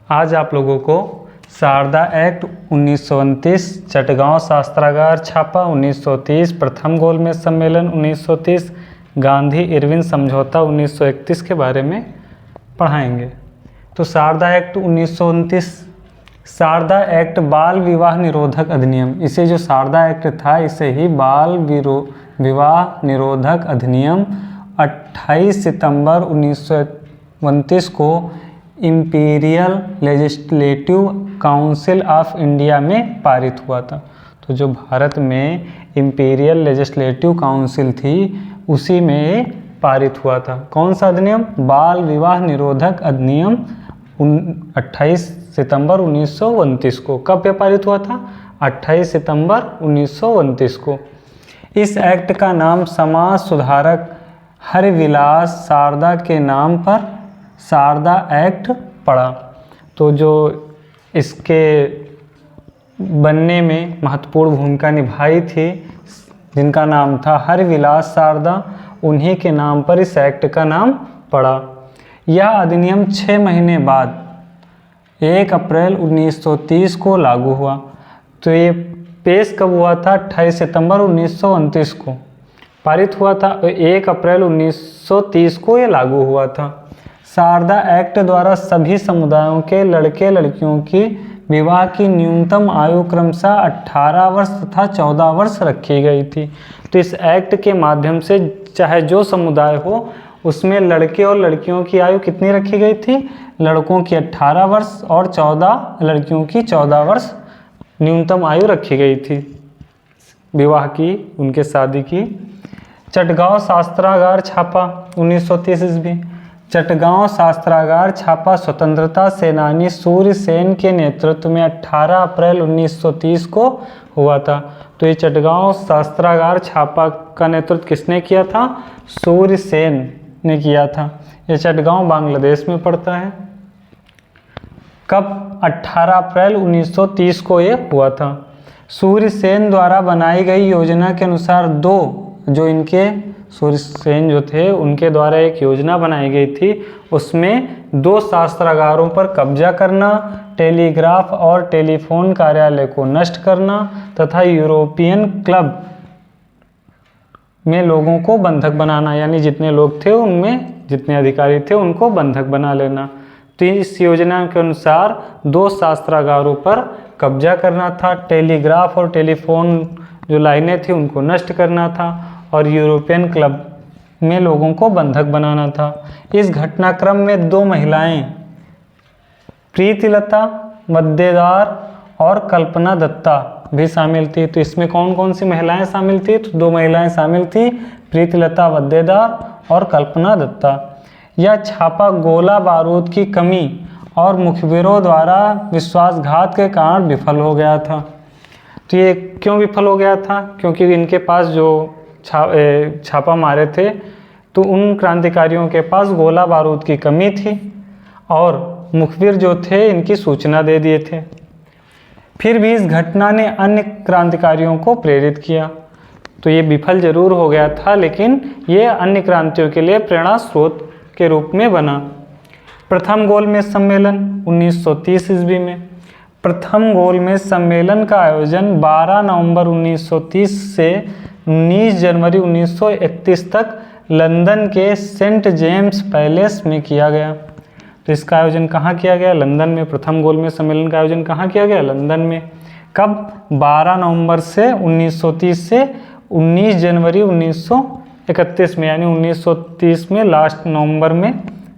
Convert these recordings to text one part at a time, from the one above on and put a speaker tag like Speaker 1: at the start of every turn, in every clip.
Speaker 1: आज आप लोगों को शारदा एक्ट 1929, चटगांव शस्त्रागार छापा 1930, प्रथम गोलमेज सम्मेलन 1930, गांधी इरविन समझौता 1931 के बारे में पढ़ाएंगे। तो शारदा एक्ट 1929, शारदा एक्ट बाल विवाह निरोधक अधिनियम, इसे जो शारदा एक्ट था इसे ही बाल विवाह निरोधक अधिनियम 28 सितंबर 1929 को imperial legislative council of India में पारित हुआ था। तो जो भारत में इम्पीरियल लेजिस्लेटिव काउंसिल थी उसी में पारित हुआ था। कौन सा अधिनियम? बाल विवाह निरोधक अधिनियम 28 सितंबर 1929 को। कब पारित हुआ था? 28 सितंबर 1929 को। इस एक्ट का नाम समाज सुधारक हरविलास शारदा के नाम पर शारदा एक्ट पड़ा। तो जो इसके बनने में महत्वपूर्ण भूमिका निभाई थी, जिनका नाम था हरविलास शारदा, उन्हीं के नाम पर इस एक्ट का नाम पड़ा। यह अधिनियम 6 महीने बाद 1 अप्रैल 1930 को लागू हुआ। तो ये पेश कब हुआ था? 28 सितंबर 1929 को पारित हुआ था। 1 अप्रैल 1930 को ये लागू हुआ था। शारदा एक्ट द्वारा सभी समुदायों के लड़के लड़कियों की विवाह की न्यूनतम आयु क्रमशः 18 वर्ष तथा 14 वर्ष रखी गई थी। तो इस एक्ट के माध्यम से चाहे जो समुदाय हो उसमें लड़के और लड़कियों की आयु कितनी रखी गई थी? लड़कों की 18 वर्ष और 14 लड़कियों की 14 वर्ष न्यूनतम आयु रखी गई थी विवाह की, उनके शादी की। चटगांव शस्त्रागार छापा 1930 ईस्वी। चटगांव शस्त्रागार छापा स्वतंत्रता सेनानी सूर्य सेन के नेतृत्व में 18 अप्रैल 1930 को हुआ था। तो ये चटगांव शस्त्रागार छापा का नेतृत्व किसने किया था? सूर्य सेन ने किया था। ये चटगांव बांग्लादेश में पड़ता है। कब? 18 अप्रैल 1930 को ये हुआ था। सूर्य सेन द्वारा बनाई गई योजना के अनुसार सूर्य सेन जो थे उनके द्वारा एक योजना बनाई गई थी। उसमें 2 शस्त्रागारों पर कब्जा करना, टेलीग्राफ और टेलीफोन कार्यालय को नष्ट करना तथा यूरोपियन क्लब में लोगों को बंधक बनाना, यानी जितने लोग थे उनमें जितने अधिकारी थे उनको बंधक बना लेना। तो इस योजना के अनुसार 2 शस्त्रागारों पर कब्जा करना था, टेलीग्राफ और टेलीफोन जो लाइनें थी उनको नष्ट करना था और यूरोपियन क्लब में लोगों को बंधक बनाना था। इस घटनाक्रम में 2 महिलाएं प्रीतिलता वद्देदार और कल्पना दत्ता भी शामिल थी। तो इसमें कौन कौन सी महिलाएं शामिल थी? तो 2 महिलाएं शामिल थी, प्रीतिलता वद्देदार और कल्पना दत्ता। यह छापा गोला बारूद की कमी और मुखबिरों द्वारा विश्वासघात के कारण विफल हो गया था। तो ये क्यों विफल हो गया था? क्योंकि इनके पास जो छापा मारे थे तो उन क्रांतिकारियों के पास गोला बारूद की कमी थी और मुखबिर जो थे इनकी सूचना दे दिए थे। फिर भी इस घटना ने अन्य क्रांतिकारियों को प्रेरित किया। तो ये विफल जरूर हो गया था लेकिन ये अन्य क्रांतियों के लिए प्रेरणा स्रोत के रूप में बना। प्रथम गोलमेज सम्मेलन 1930 ईस्वी में। प्रथम गोलमेज सम्मेलन का आयोजन 12 नवंबर 1930 से 19 जनवरी 1931 तक लंदन के सेंट जेम्स पैलेस में किया गया। तो इसका आयोजन कहाँ किया गया? लंदन में। प्रथम गोलमेज सम्मेलन का आयोजन कहाँ किया गया? लंदन में। कब? 12 नवंबर से 1930 से 19 जनवरी 1931 में, यानी 1930 में लास्ट नवंबर में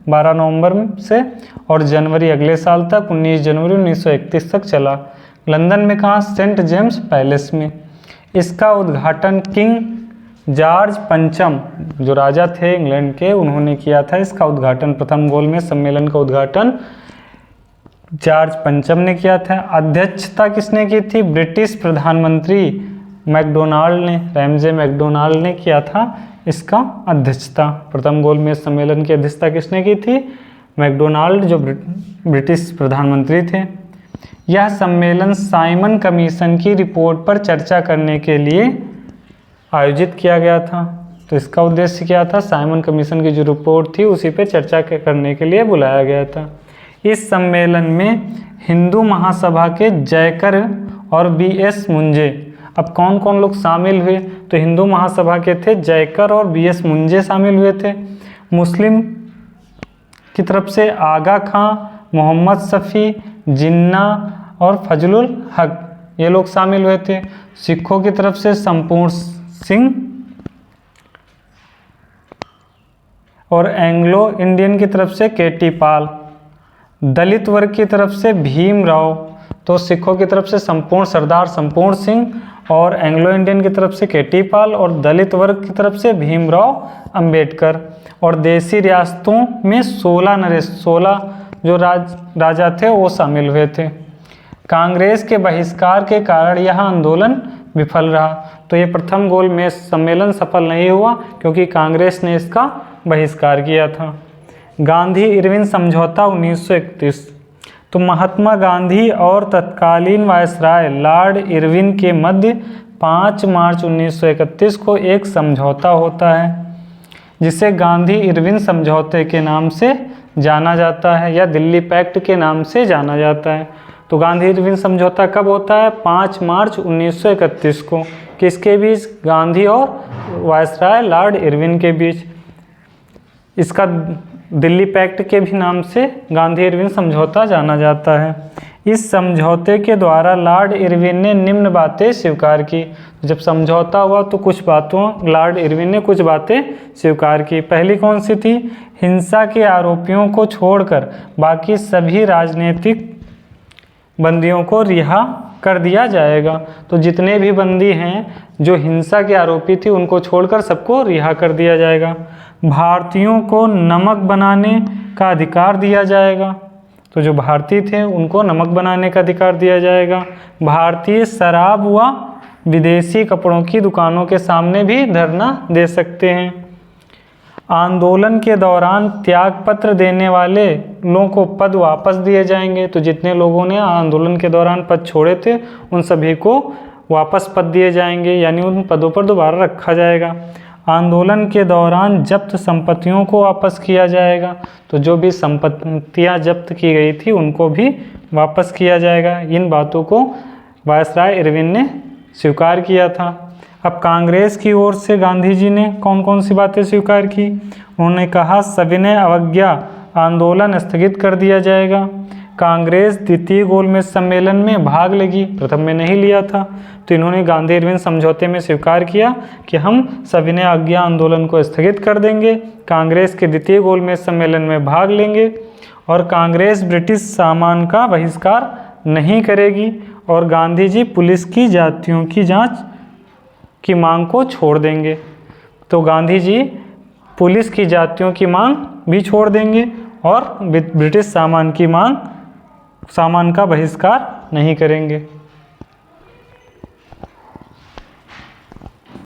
Speaker 1: 12 नवंबर से और जनवरी अगले साल तक 19 जनवरी 1931 तक चला। लंदन में कहाँ? सेंट जेम्स पैलेस में। इसका उद्घाटन किंग जॉर्ज पंचम जो राजा थे इंग्लैंड के, उन्होंने किया था इसका उद्घाटन। प्रथम गोलमेज सम्मेलन का उद्घाटन जॉर्ज पंचम ने किया था। अध्यक्षता किसने की थी? ब्रिटिश प्रधानमंत्री मैकडोनाल्ड ने, रैमजे मैकडोनाल्ड ने किया था इसका अध्यक्षता। प्रथम गोलमेज सम्मेलन की अध्यक्षता किसने की थी? मैकडोनाल्ड जो ब्रिटिश प्रधानमंत्री थे। यह सम्मेलन साइमन कमीशन की रिपोर्ट पर चर्चा करने के लिए आयोजित किया गया था। तो इसका उद्देश्य क्या था? साइमन कमीशन की जो रिपोर्ट थी उसी पर चर्चा करने के लिए बुलाया गया था। इस सम्मेलन में हिंदू महासभा के जयकर और बीएस मुंजे, अब कौन कौन लोग शामिल हुए, तो हिंदू महासभा के थे जयकर और बीएस मुंजे शामिल हुए थे। मुस्लिम की तरफ से आगा खां, मोहम्मद शफी, जिन्ना और फजलुल हक, ये लोग शामिल हुए थे। सिखों की तरफ से संपूर्ण सिंह और एंग्लो इंडियन की तरफ से केटी पाल। दलित वर्ग की तरफ से भीमराव, तो सिखों की तरफ से संपूर्ण सरदार संपूर्ण सिंह और एंग्लो इंडियन की तरफ से केटी पाल और दलित वर्ग की तरफ से भीमराव अंबेडकर। और देसी रियासतों में 16 जो राजा थे वो शामिल हुए थे। कांग्रेस के बहिष्कार के कारण यह आंदोलन विफल रहा, तो ये प्रथम गोल मेज सम्मेलन सफल नहीं हुआ क्योंकि कांग्रेस ने इसका बहिष्कार किया था। गांधी इरविन समझौता 1931, तो महात्मा गांधी और तत्कालीन वायसराय लॉर्ड इरविन के मध्य 5 मार्च 1931 को एक समझौता होता है जिसे गांधी इरविन समझौते के नाम से जाना जाता है या दिल्ली पैक्ट के नाम से जाना जाता है। तो गांधी इरविन समझौता कब होता है? 5 मार्च 1931 को। किसके बीच? गांधी और वायसराय लॉर्ड इरविन के बीच। इसका दिल्ली पैक्ट के भी नाम से गांधी इरविन समझौता जाना जाता है। इस समझौते के द्वारा लॉर्ड इरविन ने निम्न बातें स्वीकार की। जब समझौता हुआ तो कुछ बातों लॉर्ड इरविन ने कुछ बातें स्वीकार की। पहली कौन सी थी? हिंसा के आरोपियों को छोड़कर बाकी सभी राजनीतिक बंदियों को रिहा कर दिया जाएगा। तो जितने भी बंदी हैं जो हिंसा के आरोपी थी उनको छोड़कर सबको रिहा कर दिया जाएगा। भारतीयों को नमक बनाने का अधिकार दिया जाएगा, तो जो भारतीय थे उनको नमक बनाने का अधिकार दिया जाएगा। भारतीय शराब व विदेशी कपड़ों की दुकानों के सामने भी धरना दे सकते हैं। आंदोलन के दौरान त्यागपत्र देने वाले लोगों को पद वापस दिए जाएंगे। तो जितने लोगों ने आंदोलन के दौरान पद छोड़े थे उन सभी को वापस पद दिए जाएंगे, यानी उन पदों पर दोबारा रखा जाएगा। आंदोलन के दौरान जब्त संपत्तियों को वापस किया जाएगा, तो जो भी संपत्तियां जब्त की गई थी उनको भी वापस किया जाएगा। इन बातों को वायसराय इरविन ने स्वीकार किया था। अब कांग्रेस की ओर से गांधी जी ने कौन कौन सी बातें स्वीकार की? उन्होंने कहा सविनय अवज्ञा आंदोलन स्थगित कर दिया जाएगा। कांग्रेस द्वितीय गोलमेज सम्मेलन में भाग लेगी, प्रथम में नहीं लिया था। तो इन्होंने गांधी इरविन समझौते में स्वीकार किया कि हम सविनय अवज्ञा आंदोलन को स्थगित कर देंगे, कांग्रेस के द्वितीय गोलमेज सम्मेलन में भाग लेंगे और कांग्रेस ब्रिटिश सामान का बहिष्कार नहीं करेगी और गांधी जी पुलिस की जातियों की जांच की मांग को छोड़ देंगे। तो गांधी जी पुलिस की जातियों की मांग भी छोड़ देंगे और ब्रिटिश सामान का बहिष्कार नहीं करेंगे।